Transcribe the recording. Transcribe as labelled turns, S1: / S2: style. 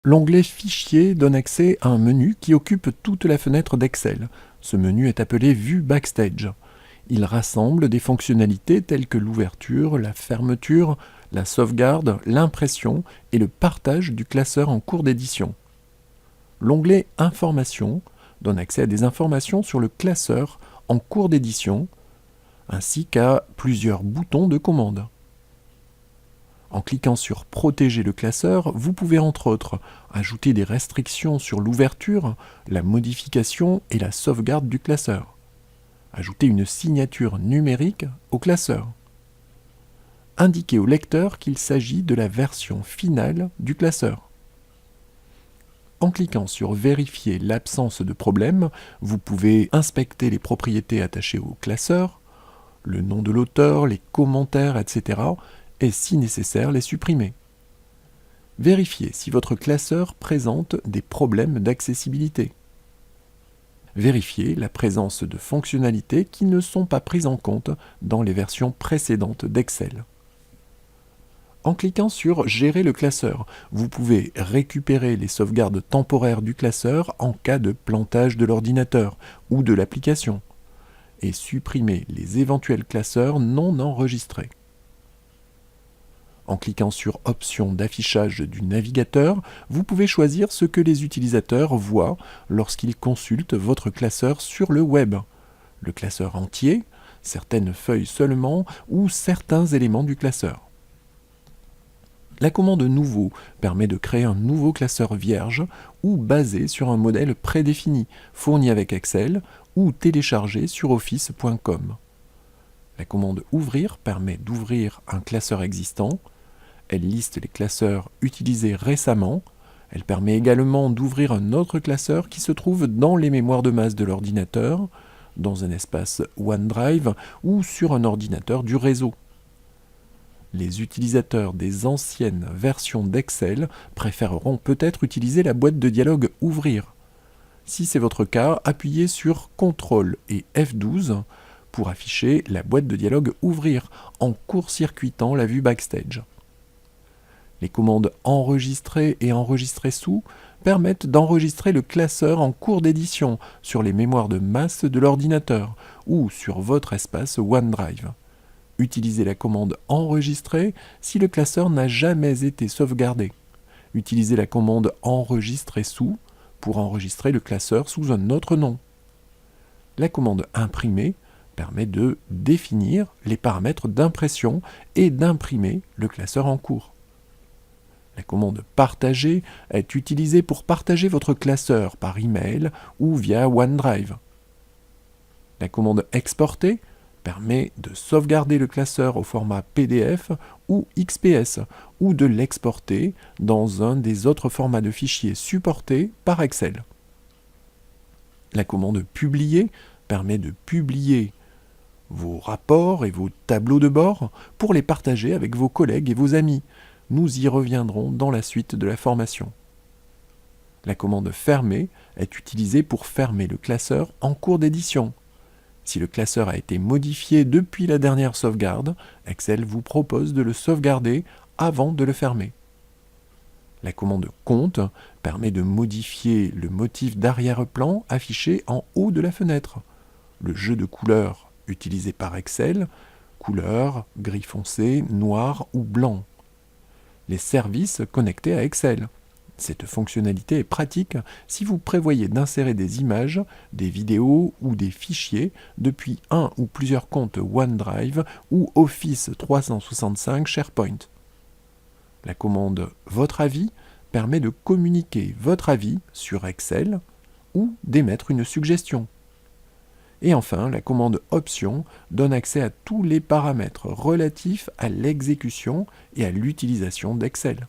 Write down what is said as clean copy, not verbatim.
S1: L'onglet Fichier donne accès à un menu qui occupe toute la fenêtre d'Excel. Ce menu est appelé Vue Backstage. Il rassemble des fonctionnalités telles que l'ouverture, la fermeture, la sauvegarde, l'impression et le partage du classeur en cours d'édition. L'onglet Informations donne accès à des informations sur le classeur en cours d'édition, ainsi qu'à plusieurs boutons de commande. En cliquant sur Protéger le classeur, vous pouvez entre autres ajouter des restrictions sur l'ouverture, la modification et la sauvegarde du classeur. Ajouter une signature numérique au classeur. Indiquer au lecteur qu'il s'agit de la version finale du classeur. En cliquant sur Vérifier l'absence de problème, vous pouvez inspecter les propriétés attachées au classeur, le nom de l'auteur, les commentaires, etc. et si nécessaire les supprimer. Vérifiez si votre classeur présente des problèmes d'accessibilité. Vérifiez la présence de fonctionnalités qui ne sont pas prises en compte dans les versions précédentes d'Excel. En cliquant sur Gérer le classeur, vous pouvez récupérer les sauvegardes temporaires du classeur en cas de plantage de l'ordinateur ou de l'application et supprimer les éventuels classeurs non enregistrés. En cliquant sur Options d'affichage du navigateur, vous pouvez choisir ce que les utilisateurs voient lorsqu'ils consultent votre classeur sur le web. Le classeur entier, certaines feuilles seulement ou certains éléments du classeur. La commande Nouveau permet de créer un nouveau classeur vierge ou basé sur un modèle prédéfini, fourni avec Excel ou téléchargé sur office.com. La commande Ouvrir permet d'ouvrir un classeur existant. Elle liste les classeurs utilisés récemment. Elle permet également d'ouvrir un autre classeur qui se trouve dans les mémoires de masse de l'ordinateur, dans un espace OneDrive ou sur un ordinateur du réseau. Les utilisateurs des anciennes versions d'Excel préféreront peut-être utiliser la boîte de dialogue Ouvrir. Si c'est votre cas, appuyez sur CTRL et F12 pour afficher la boîte de dialogue Ouvrir en court-circuitant la vue Backstage. Les commandes Enregistrer et Enregistrer sous permettent d'enregistrer le classeur en cours d'édition sur les mémoires de masse de l'ordinateur ou sur votre espace OneDrive. Utilisez la commande Enregistrer si le classeur n'a jamais été sauvegardé. Utilisez la commande Enregistrer sous pour enregistrer le classeur sous un autre nom. La commande Imprimer permet de définir les paramètres d'impression et d'imprimer le classeur en cours. La commande Partager est utilisée pour partager votre classeur par email ou via OneDrive. La commande Exporter permet de sauvegarder le classeur au format PDF ou XPS ou de l'exporter dans un des autres formats de fichiers supportés par Excel. La commande Publier permet de publier vos rapports et vos tableaux de bord pour les partager avec vos collègues et vos amis. Nous y reviendrons dans la suite de la formation. La commande Fermer est utilisée pour fermer le classeur en cours d'édition. Si le classeur a été modifié depuis la dernière sauvegarde, Excel vous propose de le sauvegarder avant de le fermer. La commande Compte permet de modifier le motif d'arrière-plan affiché en haut de la fenêtre. Le jeu de couleurs utilisé par Excel, couleurs, gris foncé, noir ou blanc. Les services connectés à Excel. Cette fonctionnalité est pratique si vous prévoyez d'insérer des images, des vidéos ou des fichiers depuis un ou plusieurs comptes OneDrive ou Office 365 SharePoint. La commande Votre avis permet de communiquer votre avis sur Excel ou d'émettre une suggestion. Et enfin, la commande Options donne accès à tous les paramètres relatifs à l'exécution et à l'utilisation d'Excel.